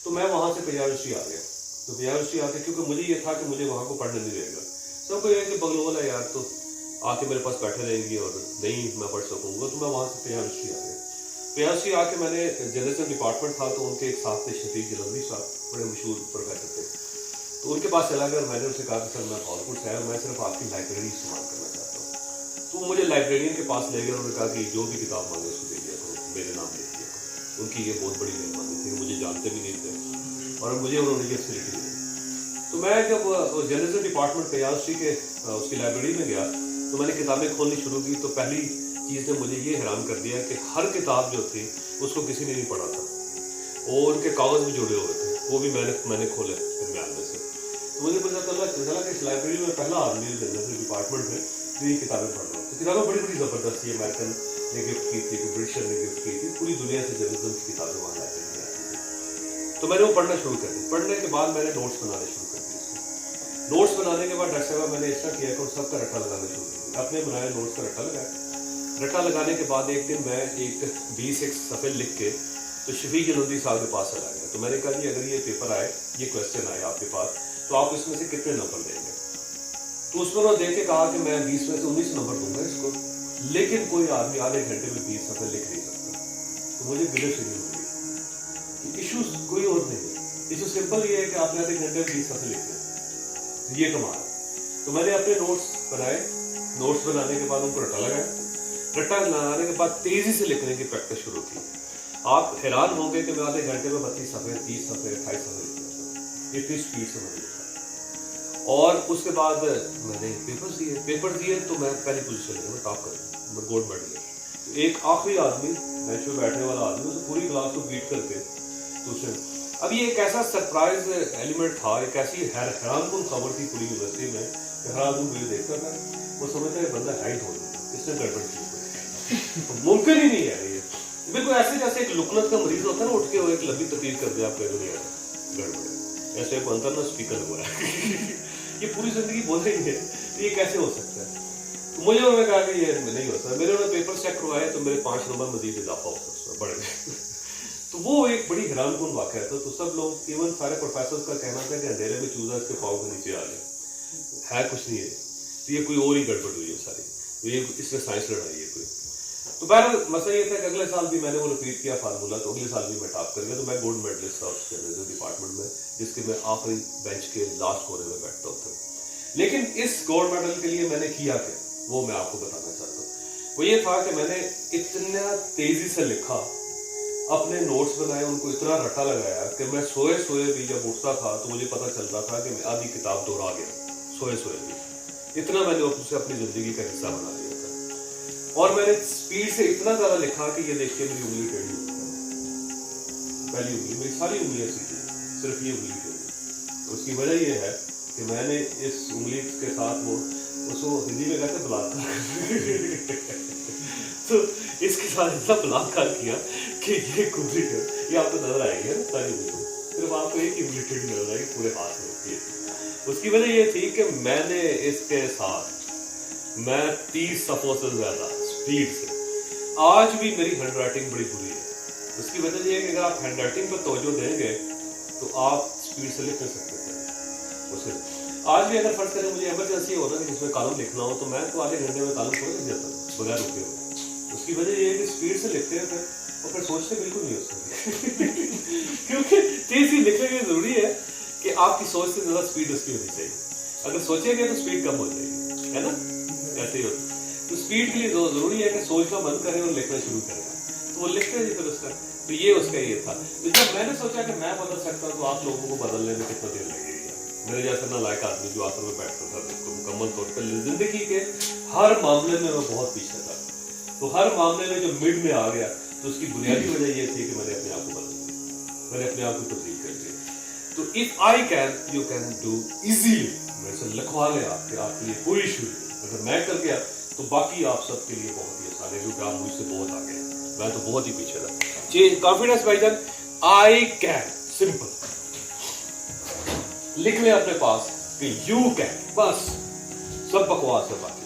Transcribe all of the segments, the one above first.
تو میں وہاں سے پیجاوسٹری آ گیا. تو پیجاوسٹری آ کے کیونکہ مجھے یہ تھا کہ مجھے وہاں کو پڑھنے نہیں رہے گا. سب کو یہ کہ بغلول ہے یار تو آ کے میرے پاس بیٹھے رہیں گی اور نہیں میں پڑھ سکوں گا. تو میں وہاں سے پیجاوسٹری آ گیا. پیجاوسٹری آ کے میں نے جرنلزم ڈپارٹمنٹ تھا تو ان کے ایک ساتھ تھے شفیق جلندری صاحب, بڑے مشہور پروفیسر تھے. تو ان کے پاس چلا گیا اور میں نے ان سے کہا کہ سر میں بھاولپور سے آیا ہوں, میں صرف آپ کی لائبریری استعمال کرنا چاہتا ہوں. تو مجھے لائبریرین کے پاس لے گئے, انہوں نے کہا کہ جو بھی کتاب مانگے اس کو دے دیا کرو, میرے نام لکھ دیا کرو. ان کی یہ بہت بڑی مہربانی تھی, مجھے جانتے بھی نہیں تھے اور مجھے انہوں نے یہ فیسلٹی دی. تو میں جب جرنلزم ڈپارٹمنٹ پیجاوسٹری کے اس کی لائبریری میں گیا تو میں نے کتابیں کھولنی شروع کی. تو پہلی چیز نے مجھے یہ حیران کر دیا کہ ہر کتاب جو تھی اس کو کسی نے نہیں پڑھا تھا, اور ان کے کاغذ بھی جڑے ہوئے تھے, وہ بھی میں نے کھولے درمیان میں سے. تو مجھے پتا چلا کہ اس لائبریری میں پہلا آدمی ہے جرنلزم ڈپارٹمنٹ میں جو یہ کتابیں پڑھ رہا ہوں. تو کتابیں بڑی بڑی زبردست تھی, امریکن نے گفٹ کی تھی, برٹشر نے گفٹ کی تھی, پوری دنیا سے جرنلزم کی کتابیں وہاں لائبریری میں آتی تھی. تو میں نے وہ پڑھنا شروع کر دی. پڑھنے کے بعد میں نے نوٹس بنانے شروع کر دیے. نوٹس بنانے کے بعد ڈاکٹر صاحب میں نے ایسا کیا کہ سب کا رٹا لگانا شروع کیا. اپنے بنائے نوٹس کا رٹا لگایا. رٹا لگانے کے بعد ایک دن میں ایک 20 صفحے لکھ کے تو شفیق جلندری صاحب کے پاس چلا گیا. تو میں نے کہا جی اگر یہ پیپر آئے, یہ کویسچن آئے آپ کے پاس, تو آپ اس میں سے کتنے نمبر دیں گے؟ تو اس پر انہوں نے دیکھ کے کہا کہ میں 20 میں سے 19 نمبر دوں گا اس کو, لیکن کوئی آدمی آدھے گھنٹے میں 20 صفحے لکھ نہیں سکتا. تو مجھے گلے شروع ہو گئی. ایشو کوئی اور نہیں ہے, ایشو سمپل یہ ہے کہ آپ نے آدھے گھنٹے میں 20 صفحے لکھنے ہیں, یہ کمال ہے. تو میں نے اپنے نوٹس بنائے. نوٹس بنانے کے بعد ان کو رٹا لگایا. رٹا لگانے کے بعد تیزی سے لکھنے کی پریکٹس شروع کی. آپ حیران ہوں گے کہ میں آدھے گھنٹے میں 32 صفحے 30 صفحے 28 صفحے لکھ رہا تھا. اتنی اسپیڈ سے میں نے لکھا. اور اس کے بعد میں نے پیپر دیے تو میں پہلی پوزیشن لیا, میں ٹاپ کر گولڈ میڈل. ایک آخری آدمی بینچ پہ بیٹھنے والا آدمی, اسے پوری کلاس کو بیٹ کر کے تو اسے. اب یہ ایک ایسا سرپرائز ایلیمنٹ تھا, ایک ایسی حیران کن خبر تھی پوری یونیورسٹی میں کہ ہر آدمی مجھے دیکھتا تھا, وہ سمجھتا ہے بندہ ہائٹ ہو جاتا, اس نے گڑبڑ کی. ممکن ہی نہیں ہے یہ, بالکل ایسے جیسے ایک لکنت کا مریض ہوتا ہے نا, اٹھ کے وہ ایک لمبی تقریر کر دے, آپ کہہ نہیں آ گڑبڑ ہے, ایسے بنتا نا اسپیکر ہوا ہے. یہ پوری زندگی بولے ہی ہے, یہ کیسے ہو سکتا ہے؟ تو مجھے انہوں نے کہا کہ یہ نہیں ہو سکتا. میرے انہوں نے پیپر چیک کروائے تو میرے 5 نمبر مزید اضافہ ہو سکتا بڑھ گئے. تو وہ ایک بڑی حیران کن واقعہ تھا. تو سب لوگ ایون سارے پروفیسر کا کہنا تھا کہ اندھیرے میں چوزا اس کے پاؤں کے نیچے آ گیا ہے, کچھ نہیں ہے, تو یہ کوئی اور ہی گڑبڑ ہوئی ہے ساری, یہ اس میں سائنس لڑائی ہے کوئی. تو بہرحال مسئلہ یہ تھا کہ اگلے سال بھی میں نے وہ رپیٹ کیا فارمولا, تو اگلے سال بھی میں ٹاپ کر گیا. تو میں گولڈ میڈلسٹ تھا اس جرنلزم ڈپارٹمنٹ میں, جس کے میں آخری بینچ کے لاسٹ کونے میں بیٹھتا تھا. لیکن اس گولڈ میڈل کے لیے میں نے کیا کہ وہ میں آپ کو بتانا چاہتا ہوں. وہ یہ تھا کہ میں نے اتنا تیزی سے لکھا, اپنے نوٹس بنائے, ان کو اتنا رٹا لگایا کہ میں سوئے بھی جب اٹھتا تھا تو مجھے پتا چلتا تھا کہ میں آدھی کتاب دوہرا گیا, سوئے بھی. اتنا میں نے اسے اپنی زندگی کا حصہ بنا لیا تھا. اور میں نے اسپیڈ سے اتنا زیادہ لکھا کہ یہ دیکھ کے میری انگلی ٹیڑھی ہوئی. پہلی انگلی, میری ساری انگلیاں سیدھی, صرف یہ انگلی ٹیڑھی. اس کی وجہ یہ ہے کہ میں نے اس انگلی کے ساتھ وہ اس کو ہندی میں کہتے بلاکار, تو اس کے ساتھ اتنا بلاکار کیا کہ یہ انگلی یہ آپ کو نظر آئے گی نا ساری انگلی, صرف آپ کو ایک انگلی ٹیڑھی نظر آئے گی پورے ہاتھ میں. اس کی وجہ یہ تھی کہ میں نے اس کے ساتھ میں 30 صفحوں سے زیادہ اسپیڈ سے, آج بھی میری ہینڈ رائٹنگ بڑی بری ہے. اس کی وجہ یہ ہے کہ اگر آپ ہینڈ رائٹنگ پر توجہ دیں گے تو آپ اسپیڈ سے لکھ نہیں سکتے تھے. اسے آج بھی اگر فرض کریں مجھے ایمرجنسی ہو رہا ہے کہ جس میں کالم لکھنا ہو تو میں تو آدھے گھنٹے میں کالم پورا لکھ جاتا ہوں بغیر رکے ہوئے. اس کی وجہ یہ ہے کہ اسپیڈ سے لکھتے ہیں اور پھر سوچتے بالکل نہیں ہو سکتے, کیونکہ تیزی لکھنے کے لیے ضروری ہے کہ آپ کی سوچ سے زیادہ اسپیڈ اس کی ہونی چاہیے. اگر سوچیں گے تو اسپیڈ کم ہو جائے گی, ہے نا, ایسے ہی ہوتا. تو اسپیڈ کے لیے ضروری ہے کہ سوچنا بند کریں اور لکھنا شروع کریں. تو وہ لکھتے ہیں پھر اس کا, تو یہ اس کا یہ تھا. تو جب میں نے سوچا کہ میں بدل سکتا ہوں تو آپ لوگوں کو بدلنے میں کتنا دیر لگے گی. میرے جیسا نالائق آدمی جو آخر میں بیٹھتا تھا اس کو مکمل طور پر زندگی کے ہر معاملے میں میں بہت پیچھے تھا. تو ہر معاملے میں جو مڈ میں آ گیا تو اس کی بنیادی وجہ یہ تھی کہ میں نے اپنے آپ کو بدل دیا, میں نے اپنے آپ کو تبدیل کر دیا. تو if I can you can do easily, میں سے لکھوا لیں آپ کے لیے کوئی ایشو نہیں. اگر میں کر گیا تو باقی آپ سب کے لیے بہت ہی آسان ہے, کیونکہ آپ مجھ سے بہت آگے ہیں, میں تو بہت ہی پیچھے تھا. جی کانفیڈنس بھائی جان, آئی کین, سمپل لکھ لیں اپنے پاس کہ یو کین, بس سب بکواس ہے باقی.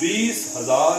20,000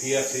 KFC,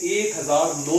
1009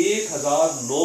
1009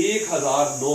1009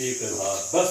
1010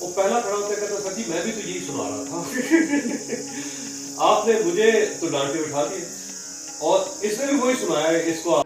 وہ پہلا کھڑا ہوتا ہے کہتا سر جی میں بھی تو یہی سنا رہا تھا آپ نے مجھے تو ڈانٹ کے بٹھا دیا اور اس نے بھی وہی سنایا ہے اس کو